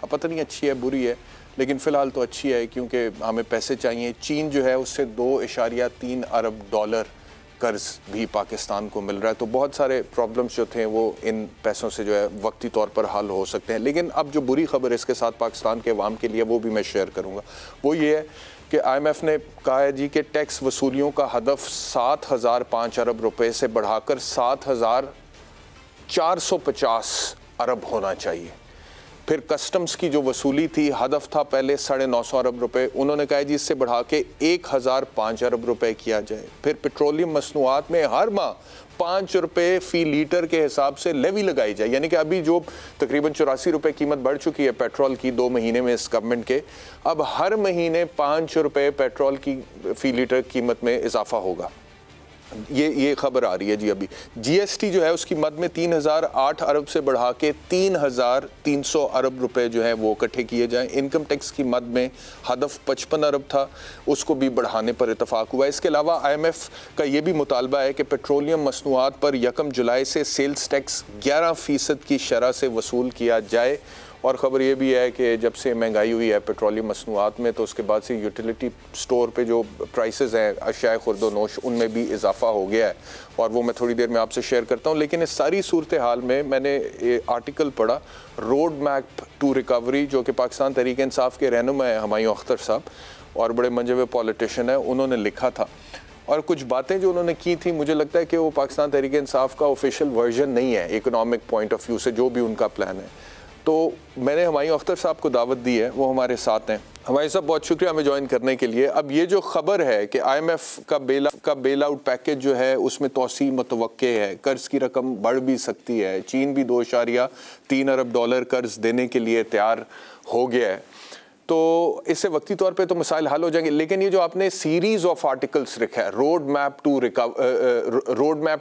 अब पता नहीं अच्छी है बुरी है, लेकिन फ़िलहाल तो अच्छी है क्योंकि हमें पैसे चाहिए। चीन जो है उससे $2.3 अरब कर्ज़ भी पाकिस्तान को मिल रहा है। तो बहुत सारे प्रॉब्लम्स जो थे वो इन पैसों से जो है वक्ती तौर पर हल हो सकते हैं। लेकिन अब जो बुरी खबर इसके साथ पाकिस्तान के अवाम के लिए, वो भी मैं शेयर करूँगा। वो ये है कि IMF ने कहा है जी कि टैक्स वसूलियों का हदफ 7,005 अरब रुपये से बढ़ाकर 7,450 अरब होना चाहिए। फिर कस्टम्स की जो वसूली थी, हदफ था पहले 950 अरब रुपए, उन्होंने कहा जी इससे बढ़ा के 1,005 अरब रुपए किया जाए। फिर पेट्रोलियम मसनूआत में हर माह 5 रुपये फ़ी लीटर के हिसाब से लेवी लगाई जाए, यानी कि अभी जो तकरीबन 84 रुपये कीमत बढ़ चुकी है पेट्रोल की 2 महीने में इस गवर्नमेंट के, अब हर महीने 5 रुपये पेट्रोल की फ़ी लीटर कीमत में इजाफा होगा। ये खबर आ रही है जी। अभी GST जो है उसकी मद में 3,008 अरब से बढ़ा के 3,300 अरब रुपए जो है वो इकट्ठे किए जाएं। इनकम टैक्स की मद में हदफ 55 अरब था, उसको भी बढ़ाने पर इतफाक़ हुआ। इसके अलावा IMF का ये भी मुतालबा है कि पेट्रोलियम मसनूआत पर 1 जुलाई से सेल्स टैक्स 11% की शरह से वसूल किया जाए। और ख़बर ये भी है कि जब से महंगाई हुई है पेट्रोलियम मसनूआत में, तो उसके बाद से यूटिलिटी स्टोर पे जो प्राइसेस हैं अशिया खुर्दो नोश, उनमें भी इजाफा हो गया है, और वो मैं थोड़ी देर में आपसे शेयर करता हूँ। लेकिन इस सारी सूरत हाल में मैंने आर्टिकल पढ़ा, रोड मैप टू रिकवरी, जो कि पाकिस्तान तहरीक इंसाफ के रहनुमा है हुमायूं अख्तर साहब, और बड़े मंजे हुए पॉलिटिशियन है, उन्होंने लिखा था। और कुछ बातें जो उन्होंने की थी, मुझे लगता है कि वो पाकिस्तान तहरीक इंसाफ का ऑफिशियल वर्जन नहीं है इकोनॉमिक पॉइंट ऑफ व्यू से, जो भी उनका प्लान है। तो मैंने हुमायूं अख्तर साहब को दावत दी है, वो हमारे साथ हैं। हुमायूं साहब बहुत शुक्रिया हमें ज्वाइन करने के लिए। अब ये जो खबर है कि IMF का बेल आउट पैकेज जो है उसमें तोसी मुतवक्के है, कर्ज की रकम बढ़ भी सकती है, चीन भी $2.3 अरब कर्ज देने के लिए तैयार हो गया है, तो इससे वक्ती तौर पे तो मसाइल हल हो जाएंगे। लेकिन ये जो आपने सीरीज ऑफ आर्टिकल्स रखा है road map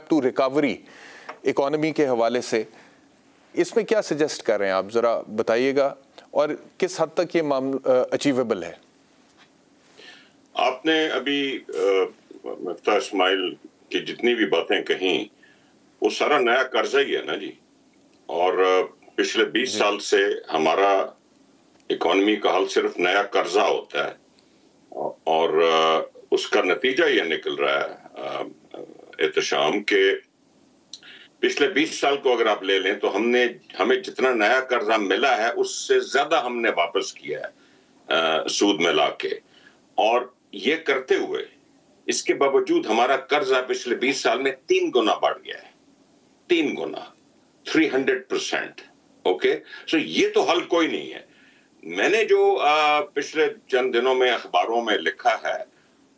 to recovery economy के हवाले से, इसमें क्या सजेस्ट कर रहे हैं आप, ज़रा बताइएगा, और किस हद तक ये मामला अचीवेबल है? आपने अभी मुफ्ता इस्माइल की जितनी भी बातें कहीं वो सारा नया कर्जा ही है ना जी। और पिछले 20 साल से हमारा इकोनॉमी का हाल सिर्फ नया कर्जा होता है, और उसका नतीजा ये निकल रहा है एहतशाम के पिछले 20 साल को अगर आप ले लें तो हमें जितना नया कर्जा मिला है उससे ज्यादा हमने वापस किया है सूद में लाके। और ये करते हुए इसके बावजूद हमारा कर्जा पिछले 20 साल में 3 गुना बढ़ गया है, 3 गुना, 300%। ओके, सो ये तो हल कोई नहीं है। मैंने जो पिछले चंद दिनों में अखबारों में लिखा है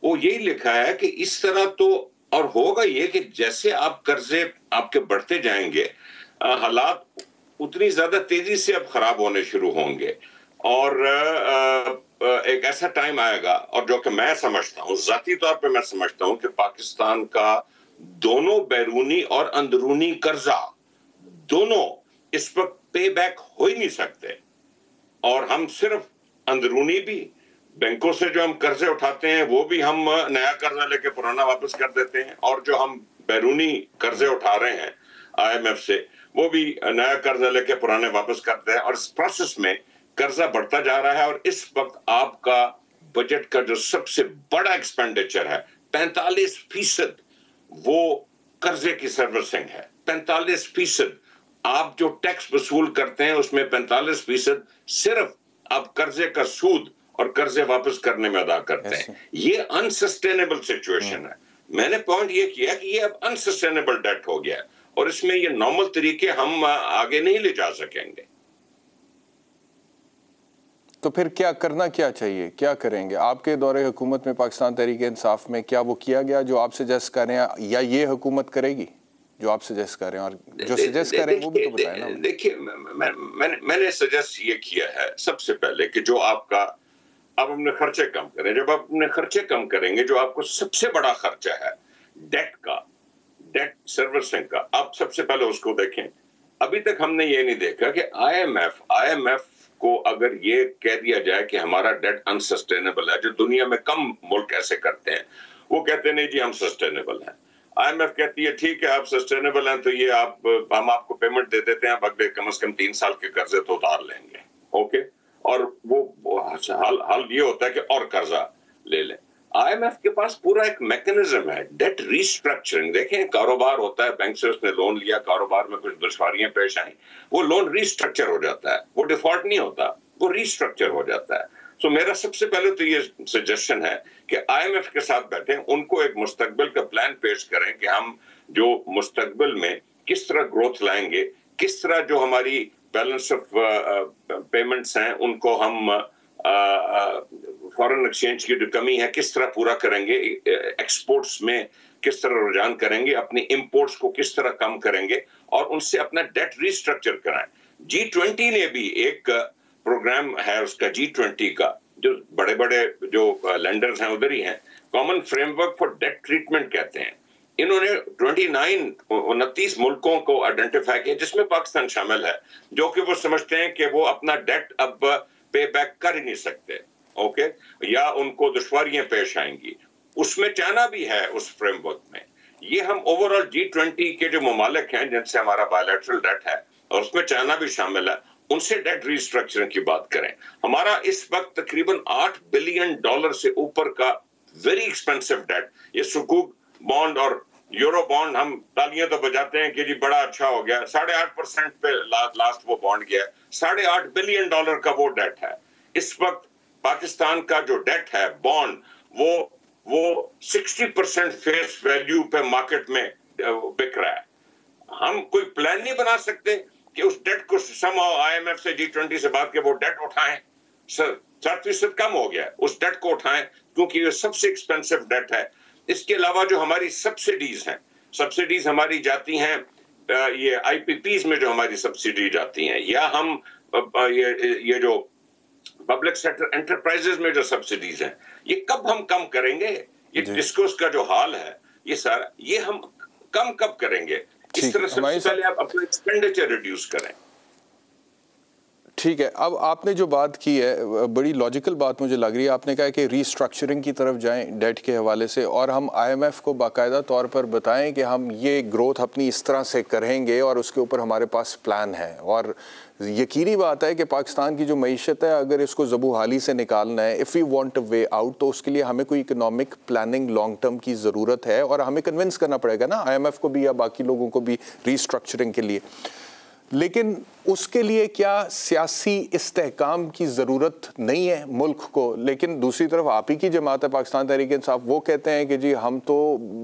वो यही लिखा है कि इस तरह तो और होगा ये कि जैसे आप कर्जे आपके बढ़ते जाएंगे हालात उतनी ज्यादा तेजी से अब खराब होने शुरू होंगे, और एक ऐसा टाइम आएगा, और जो कि मैं समझता हूँ, जाती तौर पे मैं समझता हूँ कि पाकिस्तान का दोनों बैरूनी और अंदरूनी कर्जा दोनों इस वक्त पे बैक हो ही नहीं सकते, और हम सिर्फ अंदरूनी भी बैंकों से जो हम कर्जे उठाते हैं वो भी हम नया कर्जा लेके पुराना वापस कर देते हैं, और जो हम बैरूनी कर्जे उठा रहे हैं IMF से वो भी नया कर्जा लेके पुराने वापस करते हैं, और इस प्रोसेस में कर्जा बढ़ता जा रहा है। और इस वक्त आपका बजट का जो सबसे बड़ा एक्सपेंडिचर है 45% वो कर्जे की सर्विसिंग है। 45% आप जो टैक्स वसूल करते हैं उसमें 45% सिर्फ आप कर्जे का सूद और कर्जे वापस करने में अदा करते हैं। ये अनसस्टेनेबल सिचुएशन है। मैंने पॉइंट ये किया कि ये अब अनसस्टेनेबल डेट हो गया है, और इसमें ये नॉर्मल तरीके हम आगे नहीं ले जा सकेंगे। तो फिर क्या करना, क्या चाहिए, क्या करेंगे? आपके दौरे हुकूमत में पाकिस्तान तहरीक इंसाफ में क्या वो किया गया जो आप सजेस्ट कर रहे हैं, या ये हुकूमत करेगी जो आप सजेस्ट कर रहे हैं? और जो सजेस्ट कर रहे हैं वो भी तो बताएं ना। देखिए, मैंने सजेस्ट ये किया है सबसे पहले कि जो आप अपने खर्चे कम करें। जब आप अपने खर्चे कम करेंगे, जो आपको सबसे बड़ा खर्चा है डेट सर्विसिंग का, आप सबसे पहले उसको देखें। अभी तक हमने ये नहीं देखा कि IMF को अगर ये कह दिया जाए कि हमारा डेट अनसस्टेनेबल है, जो दुनिया में कम मुल्क ऐसे करते हैं, वो कहते नहीं जी हम सस्टेनेबल हैं। IMF कहती है ठीक है आप सस्टेनेबल हैं, तो ये हम आपको पेमेंट दे देते हैं, अगले कम से कम 3 साल के कर्जे तो उतार लेंगे। ओके, और वो हाल ये होता है कि और कर्जा ले लें। IMF के पास पूरा एक मैकेनिज्म है डेट रीस्ट्रक्चरिंग। देखें, कारोबार होता है, बैंक से उसने लोन लिया, कारोबार में कुछ दुश्वारियां पेश आई, वो लोन रीस्ट्रक्चर हो जाता है, वो डिफॉल्ट नहीं होता, वो रीस्ट्रक्चर हो जाता है। तो मेरा सबसे पहले तो ये सजेशन है कि IMF के साथ बैठे, उनको एक मुस्तकबिल का प्लान पेश करें कि हम जो मुस्तकबिल में किस तरह ग्रोथ लाएंगे, किस तरह जो हमारी बैलेंस ऑफ पेमेंट्स हैं उनको हम फॉरेन एक्सचेंज की जो कमी है किस तरह पूरा करेंगे, एक्सपोर्ट्स में किस तरह रुझान करेंगे, अपनी इंपोर्ट्स को किस तरह कम करेंगे, और उनसे अपना डेट रीस्ट्रक्चर कराएं। G20 ने भी एक प्रोग्राम है उसका, G20 का, जो बड़े बड़े जो लेंडर्स हैं उधर ही हैं, common framework for debt treatment कहते हैं। इन्होंने 29 मुल्कों को आइडेंटिफाई किया जिसमें पाकिस्तान शामिल है, जो कि वो समझते हैं कि वो अपना डेट अब पे बैक कर ही नहीं सकते, ओके, या उनको दुश्वारियां पेश आएंगी। उसमें चाइना भी है उस फ्रेमवर्क में। ये हम ओवरऑल G20 के जो ममालिक हैं जिनसे हमारा बायलैटरल डेट है, और उसमें चाइना भी शामिल है, उनसे डेट रीस्ट्रक्चरिंग की बात करें। हमारा इस वक्त तकरीबन $8 बिलियन से ऊपर का वेरी एक्सपेंसिव डेट, ये सुकूक बॉन्ड और यूरो बॉन्ड, हम तालियां तो बजाते हैं कि जी बड़ा अच्छा हो गया, 8.5% पे लास्ट वो बॉन्ड गया, $8.5 बिलियन का वो डेट है। इस वक्त पाकिस्तान का जो डेट है बॉन्ड, वो 60% फेस वैल्यू पे मार्केट में बिक रहा है। हम कोई प्लान नहीं बना सकते कि उस डेट को IMF से G20 से बात के वो डेट उठाएं, 7% कम हो गया, उस डेट को उठाएं क्योंकि ये सबसे एक्सपेंसिव डेट है। इसके अलावा जो हमारी सब्सिडीज हैं, सब्सिडीज हमारी जाती हैं ये IPPs में, जो हमारी सब्सिडी जाती हैं, या हम ये जो पब्लिक सेक्टर एंटरप्राइजेस में जो सब्सिडीज हैं, ये कब हम कम करेंगे? ये डिस्कोर्स का जो हाल है, ये सारा ये हम कम कब करेंगे? इस तरह से पहले आप अपना एक्सपेंडिचर रिड्यूस करें। ठीक है, अब आपने जो बात की है बड़ी लॉजिकल बात मुझे लग रही है। आपने कहा कि रीस्ट्रक्चरिंग की तरफ जाएं डेट के हवाले से, और हम IMF को बाकायदा तौर पर बताएं कि हम ये ग्रोथ अपनी इस तरह से करेंगे और उसके ऊपर हमारे पास प्लान है। और यकीनी बात है कि पाकिस्तान की जो मईशत है, अगर इसको ज़बूहाली से निकालना है, if we want a way out, तो उसके लिए हमें कोई इकोनॉमिक प्लानिंग लॉन्ग टर्म की ज़रूरत है, और हमें कन्विंस करना पड़ेगा ना IMF को भी या बाकी लोगों को भी रीस्ट्रक्चरिंग के लिए। लेकिन उसके लिए क्या सियासी इस्तेहकाम की ज़रूरत नहीं है मुल्क को? लेकिन दूसरी तरफ आप ही की जमात है पाकिस्तान तहरीक इंसाफ, वो कहते हैं कि जी हम तो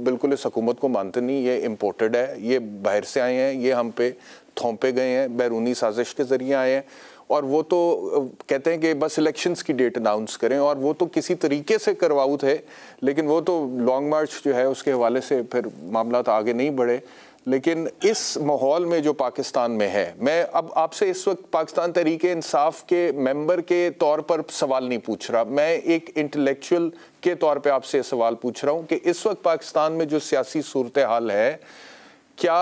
बिल्कुल इस हुकूमत को मानते नहीं, ये इम्पोर्टेड है, ये बाहर से आए हैं, ये हम पे थोपे गए हैं, बैरूनी साजिश के ज़रिए आए हैं, और वो तो कहते हैं कि बस इलेक्शंस की डेट अनाउंस करें, और वो तो किसी तरीके से करवाऊ थे, लेकिन वो तो लॉन्ग मार्च जो है उसके हवाले से फिर मामला तो आगे नहीं बढ़े। लेकिन इस माहौल में जो पाकिस्तान में है, मैं अब आपसे इस वक्त पाकिस्तान तहरीक इंसाफ के मेंबर के तौर पर सवाल नहीं पूछ रहा, मैं एक इंटेलेक्चुअल के तौर पे आपसे सवाल पूछ रहा हूँ कि इस वक्त पाकिस्तान में जो सियासी सूरत हाल है, क्या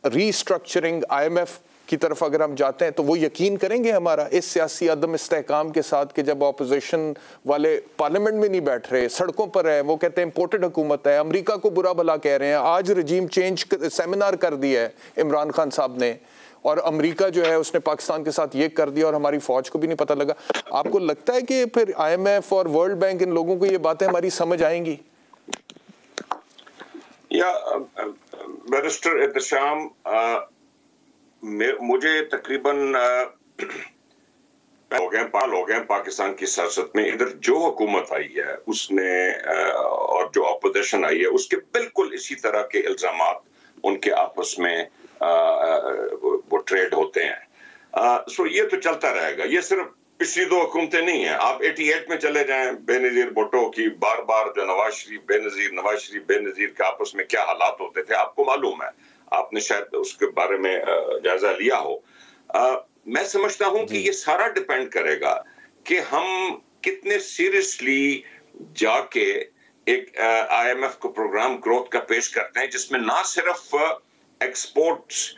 रीस्ट्रक्चरिंग IMF की तरफ अगर हम जाते हैं तो वो यकीन करेंगे हमारा इस सियासी अदम इस्तेहकाम के साथ कि जब अपोजिशन वाले पार्लियामेंट में नहीं बैठ रहे, सड़कों पर है, वो कहते हैं इम्पोर्टेड हुकूमत है, अमेरिका को बुरा भला कह रहे हैं, आज रजीम चेंज सेमिनार कर दिया है इमरान खान साहब ने, और अमेरिका जो है उसने पाकिस्तान के साथ ये कर दिया और हमारी फौज को भी नहीं पता लगा। आपको लगता है कि फिर IMF और वर्ल्ड बैंक, इन लोगों को ये बातें हमारी समझ आएंगी? या बैरिस्टर एहतशाम, मुझे तकरीबन हो गए पाकिस्तान की सियासत में। इधर जो हुकूमत आई है उसने और जो अपोजिशन आई है उसके बिल्कुल इसी तरह के इल्जामात उनके आपस में वो ट्रेड होते हैं। सो ये तो चलता रहेगा, ये सिर्फ पिछली दो हुकूमतें नहीं है। आप 88 में चले जाएं, बेनजीर भुट्टो की बार बार जो नवाज शरीफ बेनजीर के आपस में क्या हालात होते थे आपको मालूम है, आपने शायद उसके बारे में जायजा लिया हो। मैं समझता हूं कि ये सारा डिपेंड करेगा कि हम कितने सीरियसली जाके एक IMF को प्रोग्राम ग्रोथ का पेश करते हैं जिसमें ना सिर्फ एक्सपोर्ट्स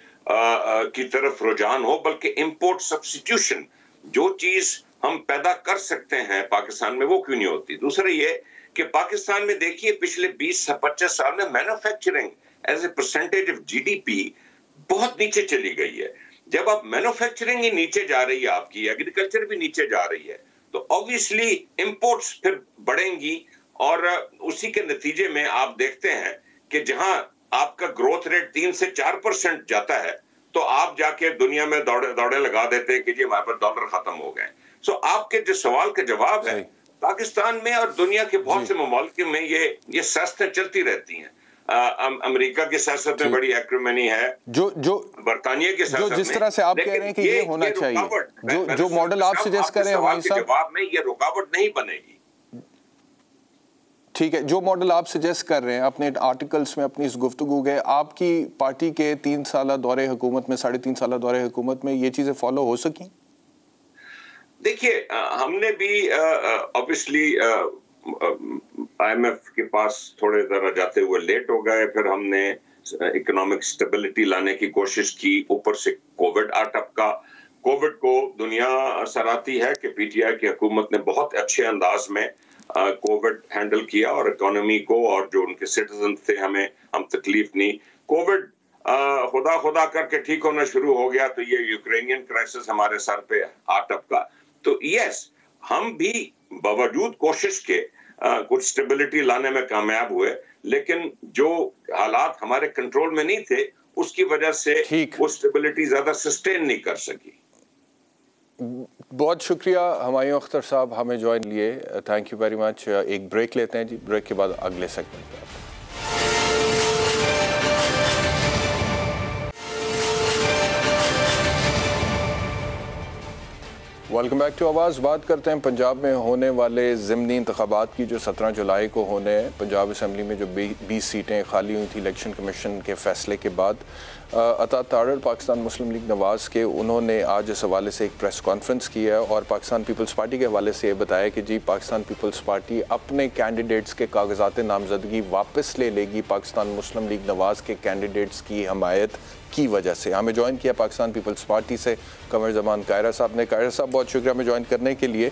की तरफ रुझान हो बल्कि इंपोर्ट सब्स्टिट्यूशन, जो चीज हम पैदा कर सकते हैं पाकिस्तान में वो क्यों नहीं होती। दूसरा ये कि पाकिस्तान में देखिए पिछले 20-25 साल में manufacturing as a percentage of GDP बहुत नीचे चली गई है। जब आप मैन्युफैक्चरिंग ही नीचे जा रही है, आपकी एग्रीकल्चर भी नीचे जा रही है, तो ऑब्वियसली इंपोर्ट्स फिर बढ़ेंगी, और उसी के नतीजे में आप देखते हैं कि जहां आपका ग्रोथ रेट 3 से 4% जाता है तो आप जाके दुनिया में दौड़े लगा देते हैं कि जी हमारे पास डॉलर खत्म हो गए। सो आपके जो सवाल का जवाब है, पाकिस्तान में और दुनिया के बहुत से ममालिक में ये सियासतें चलती रहती हैं। अमेरिका की सियासत में बड़ी एक्रोमनी है, जो बरतानिया की सियासत में, जिस तरह से आप कह रहे हैं कि ये होना चाहिए, जो मॉडल आप सजेस्ट कर रहे हैं हमारे साहब, जवाब में ये रुकावट नहीं बनेगी। ठीक है, जो मॉडल आप सजेस्ट कर रहे हैं अपने आर्टिकल्स में, अपनी इस गुफ्तगू के, आपकी पार्टी के 3 साल दौरे हुकूमत में, 3.5 साल दौरे हुकूमत में ये चीजें फॉलो हो सकी? देखिए, हमने भी ऑब्वियसली IMF के पास थोड़े जरा जाते हुए लेट हो गए, फिर हमने इकोनॉमिक स्टेबिलिटी लाने की कोशिश की, ऊपर से कोविड आ टपका। कोविड को दुनिया सराहती है कि PTI की हुकूमत ने बहुत अच्छे अंदाज में कोविड हैंडल किया और इकोनॉमी को, और जो उनके सिटीजन थे हम तकलीफ नहीं। कोविड खुदा करके ठीक होना शुरू हो गया तो ये यूक्रेनियन क्राइसिस हमारे सर पे आ टपका। तो यस, हम भी बावजूद कोशिश के कुछ स्टेबिलिटी लाने में कामयाब हुए, लेकिन जो हालात हमारे कंट्रोल में नहीं थे उसकी वजह से वो स्टेबिलिटी ज्यादा सस्टेन नहीं कर सकी। बहुत शुक्रिया हुमायूं अख्तर साहब, हमें ज्वाइन लिए, थैंक यू वेरी मच। एक ब्रेक लेते हैं जी, ब्रेक के बाद अगले सेगमेंट पे आते हैं। वेलकम बैक टू आवाज़। बात करते हैं पंजाब में होने वाले ज़िमनी इंतखाबात की जो 17 जुलाई को होने हैं। पंजाब असम्बली में जो 20 सीटें खाली हुई थी इलेक्शन कमीशन के फ़ैसले के बाद, अता तारड़ पाकिस्तान मुस्लिम लीग नवाज़ के, उन्होंने आज इस हवाले से एक प्रेस कॉन्फ्रेंस की है और पाकिस्तान पीपल्स पार्टी के हवाले से ये बताया कि जी पाकिस्तान पीपल्स पार्टी अपने कैंडिडेट्स के कागजात नामजदगी वापस ले लेगी पाकिस्तान मुस्लिम लीग नवाज़ के कैंडिडेट्स की हमायत की वजह से। हमें ज्वाइन किया पाकिस्तान पीपल्स पार्टी से कमर जमान कायरा साहब ने। कायरा साहब, बहुत शुक्रिया हमें ज्वाइन करने के लिए।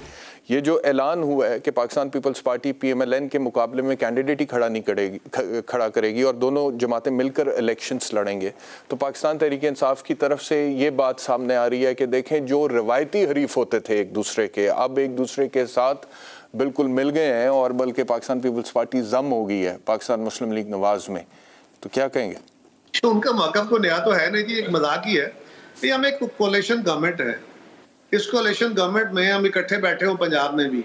ये जो ऐलान हुआ है कि पाकिस्तान पीपल्स पार्टी PMLN के मुकाबले में कैंडिडेट ही खड़ा करेगी और दोनों जमातें मिलकर इलेक्शंस लड़ेंगे, तो पाकिस्तान तहरीक इंसाफ की तरफ से ये बात सामने आ रही है कि देखें जो रवायती हरीफ होते थे एक दूसरे के, अब एक दूसरे के साथ बिल्कुल मिल गए हैं और बल्कि पाकिस्तान पीपल्स पार्टी जम हो गई है पाकिस्तान मुस्लिम लीग नवाज़ में। तो क्या कहेंगे? तो उनका मौक़िफ़ को नया तो है नहीं जी, एक मजाक ही है। ये हम एक कोalition गवर्नमेंट है, इस कोalition गवर्नमेंट में हम इकट्ठे बैठे हों, पंजाब में भी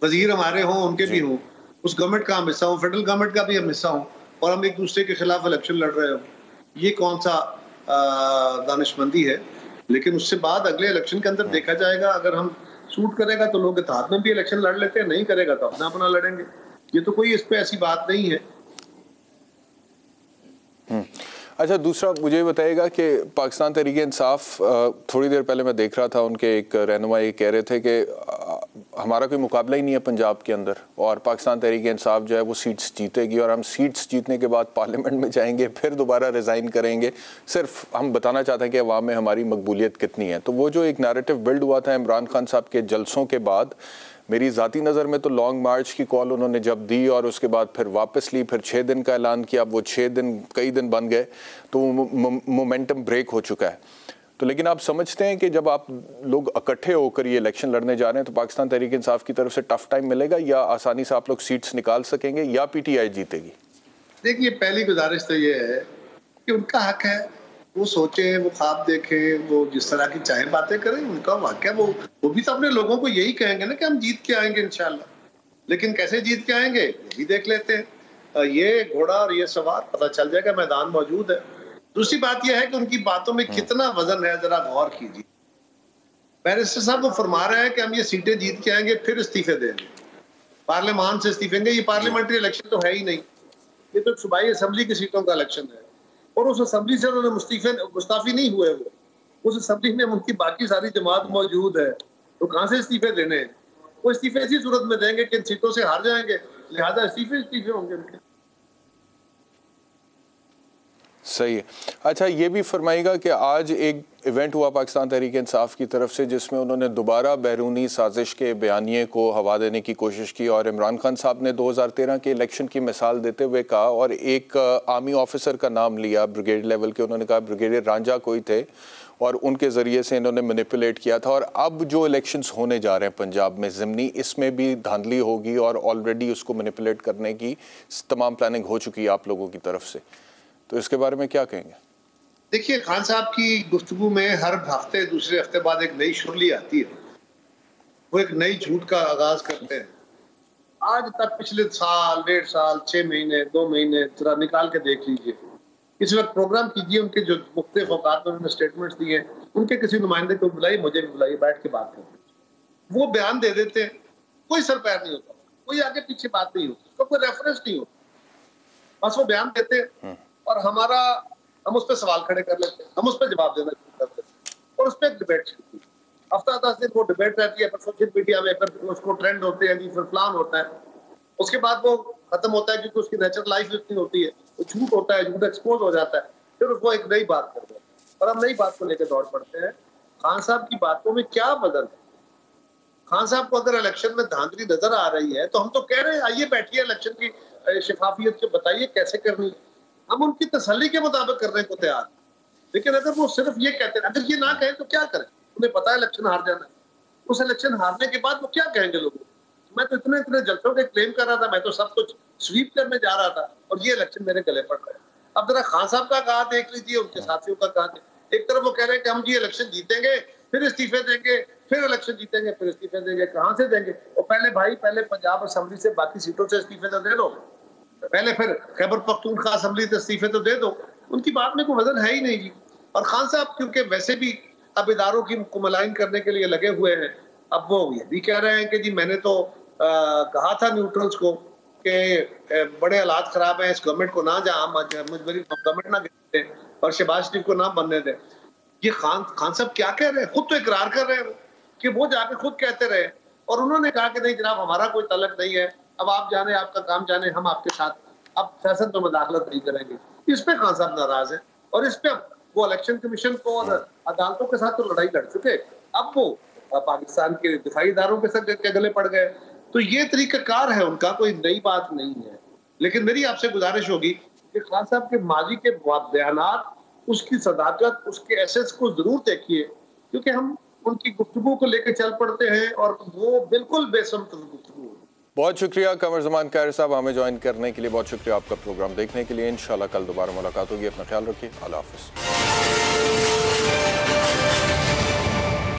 वजीर हमारे हों, उनके भी हों, उस गवर्नमेंट का हम हिस्सा हों, फेडरल गवर्नमेंट का भी हम हिस्सा हों और हम एक दूसरे के खिलाफ इलेक्शन लड़ रहे हो, ये कौन सा दानिशमंदी है। लेकिन उससे बाद अगले इलेक्शन के अंदर देखा जाएगा, अगर हम सूट करेगा तो लोग इत्तेहाद में भी इलेक्शन लड़ लेते हैं, नहीं करेगा तो अपना अपना लड़ेंगे। ये तो कोई इस पे ऐसी बात नहीं है। अच्छा, दूसरा मुझे बताइएगा कि पाकिस्तान तहरीक इंसाफ, थोड़ी देर पहले मैं देख रहा था उनके एक रहनुमा ये कह रहे थे कि हमारा कोई मुकाबला ही नहीं है पंजाब के अंदर और पाकिस्तान तहरीक इंसाफ जो है वो सीट्स जीतेगी और हम सीट्स जीतने के बाद पार्लियामेंट में जाएंगे, फिर दोबारा रिज़ाइन करेंगे, सिर्फ हम बताना चाहते हैं कि अवाम में हमारी मकबूलियत कितनी है। तो वो जो एक नैरेटिव बिल्ड हुआ था इमरान खान साहब के जलसों के बाद, मेरी ज़ाती नज़र में तो लॉन्ग मार्च की कॉल उन्होंने जब दी और उसके बाद फिर वापस ली, फिर 6 दिन का ऐलान किया, अब वो 6 दिन कई दिन बन गए, तो मोमेंटम ब्रेक हो चुका है। तो लेकिन आप समझते हैं कि जब आप लोग इकट्ठे होकर ये इलेक्शन लड़ने जा रहे हैं तो पाकिस्तान तहरीक इंसाफ की तरफ से टफ टाइम मिलेगा या आसानी से आप लोग सीट्स निकाल सकेंगे या PTI जीतेगी? देखिए, पहली गुजारिश तो ये है कि उनका हक है, वो सोचें, वो ख्वाब देखें, वो जिस तरह की चाहे बातें करें, उनका वाक़या। वो भी तो अपने लोगों को यही कहेंगे ना कि हम जीत के आएंगे इंशाल्लाह, लेकिन कैसे जीत के आएंगे ये भी देख लेते हैं। ये घोड़ा और ये सवार पता चल जाएगा, मैदान मौजूद है। दूसरी बात यह है कि उनकी बातों में कितना वजन है, जरा गौर कीजिए। बैरिस्टर साहब वो फरमा रहे हैं कि हम ये सीटें जीत के आएंगे फिर इस्तीफे देंगे, पार्लियामान से इस्तीफेंगे। ये पार्लियामेंट्री इलेक्शन तो है ही नहीं, ये तो सूबाई असम्बली की सीटों का इलेक्शन है और उस असम्बली से उन्होंने मुस्ताफी नहीं हुए। वो उस असम्बली में उनकी बाकी सारी जमात मौजूद है, तो कहाँ से इस्तीफे देने हैं? वो इस्तीफे इसी सूरत में देंगे कि इन सीटों से हार जाएंगे, लिहाजा इस्तीफे होंगे उनके। सही है। अच्छा, ये भी फरमाइएगा कि आज एक इवेंट हुआ पाकिस्तान तहरीक इंसाफ की तरफ से जिसमें उन्होंने दोबारा बैरूनी साजिश के बयानिए को हवा देने की कोशिश की और इमरान खान साहब ने 2013 के इलेक्शन की मिसाल देते हुए कहा और एक आर्मी ऑफिसर का नाम लिया ब्रिगेड लेवल के, उन्होंने कहा ब्रिगेडियर रांझा कोई थे और उनके ज़रिए से इन्होंने मैनिपुलेट किया था। और अब जो इलेक्शंस होने जा रहे हैं पंजाब में ज़िमनी, इसमें भी धांधली होगी और ऑलरेडी उसको मैनिपुलेट करने की तमाम प्लानिंग हो चुकी है आप लोगों की तरफ से, तो इसके बारे में क्या कहेंगे? देखिए, खान साहब की गुफ्तगू में हर हफ्ते दूसरे हफ्ते बाद एक नई शुरली आती है, वो एक नई झूठ का आगाज करते हैं। आज तक पिछले साल, 1.5 साल, 6 महीने, 2 महीने जरा निकाल के देख लीजिए। इस वक्त प्रोग्राम कीजिए, उनके जो मुख्तलिफ औकात में उन्होंने स्टेटमेंट्स दिए, उनके किसी नुमाइंदे को बुलाइए, मुझे भी बुलाइए, बैठ के बात करते। वो बयान दे देते हैं, कोई सर पैर नहीं होता, कोई आगे पीछे बात नहीं होती, उसका कोई रेफरेंस नहीं होता, बस वो बयान देते हैं और हम उस पर सवाल खड़े कर लेते हैं, हम उस पर जवाब देना शुरू कर देते हैं और उस पर एक डिबेट शुरू। हफ्ता 10 दिन वो डिबेट रहती है, फिर सोशल मीडिया में फिर उसको ट्रेंड होते हैं जी, फिर प्लान होता है, उसके बाद वो खत्म होता है क्योंकि उसकी नेचुरल लाइफ इतनी होती है, वो झूठ होता है, झूठ एक्सपोज हो जाता है, फिर उसको एक नई बात करते हैं और हम नई बात को लेकर दौड़ पड़ते हैं। खान साहब की बातों में क्या बदल है? खान साहब को अगर इलेक्शन में धांधली नजर आ रही है तो हम तो कह रहे हैं आइए बैठिए, इलेक्शन की शफाफियत से बताइए कैसे करनी है, हम उनकी तसल्ली के मुताबिक करने को तैयार हैं। लेकिन अगर वो सिर्फ ये कहते हैं, अगर ये ना कहें तो क्या करें? उन्हें पता है इलेक्शन हार जाना है, उस इलेक्शन हारने के बाद वो क्या कहेंगे लोगों को? मैं तो इतने जलसों के क्लेम कर रहा था, मैं तो सब कुछ स्वीप करने जा रहा था और ये इलेक्शन मेरे गले पड़ रहा है। अब जरा खान साहब का कहा देख लीजिए, उनके साथियों का कहा। एक तरफ वो कह रहे हैं कि हम ये इलेक्शन जीतेंगे फिर इस्तीफे देंगे, फिर इलेक्शन जीतेंगे फिर इस्तीफे देंगे। कहाँ से देंगे? और पहले पंजाब असेंबली से बाकी सीटों से इस्तीफे तो दे दो, पहले फिर खैबर पख्तूनख्वा असेंबली से इस्तीफे तो दे दो। उनकी बात में कोई वजन है ही नहीं जी। और खान साहब क्योंकि वैसे भी अब इदारों की को मलाइन करने के लिए लगे हुए हैं। अब वो ये भी कह रहे हैं कि जी मैंने तो कहा था न्यूट्रल्स को कि बड़े हालात खराब हैं, इस गवर्नमेंट को ना गवर्नमेंट ना गिरने दें और शहबाज शरीफ को ना बनने दें। ये खान साहब क्या कह रहे हैं? खुद तो इकरार कर रहे हैं कि वो जाके खुद कहते रहे और उन्होंने कहा कि नहीं जनाब हमारा कोई तलक नहीं है, अब आप जाने, आपका काम जाने, हम आपके साथ अब फैसल तो मदाखलत नहीं करेंगे। इस पे खान साहब नाराज है और इस पे वो इलेक्शन कमीशन को और अदालतों के साथ तो लड़ाई लड़ चुके, अब वो पाकिस्तान के दिफाई इदारों के साथ गले पड़ गए। तो ये तरीकाकार है उनका, कोई नई बात नहीं है। लेकिन मेरी आपसे गुजारिश होगी कि खान साहब के माजी के बयानात, उसकी सदाकत, उसके एसेस को जरूर देखिए, क्योंकि हम उनकी गुफ्तगू को लेकर चल पड़ते हैं और वो बिल्कुल बेसमत गुफ्तगू है। बहुत शुक्रिया कमर ज़मान कारी साहब हमें ज्वाइन करने के लिए, बहुत शुक्रिया आपका प्रोग्राम देखने के लिए। इंशाल्लाह कल दोबारा मुलाकात होगी, अपना ख्याल रखिए, अल्लाह हाफ़िज़।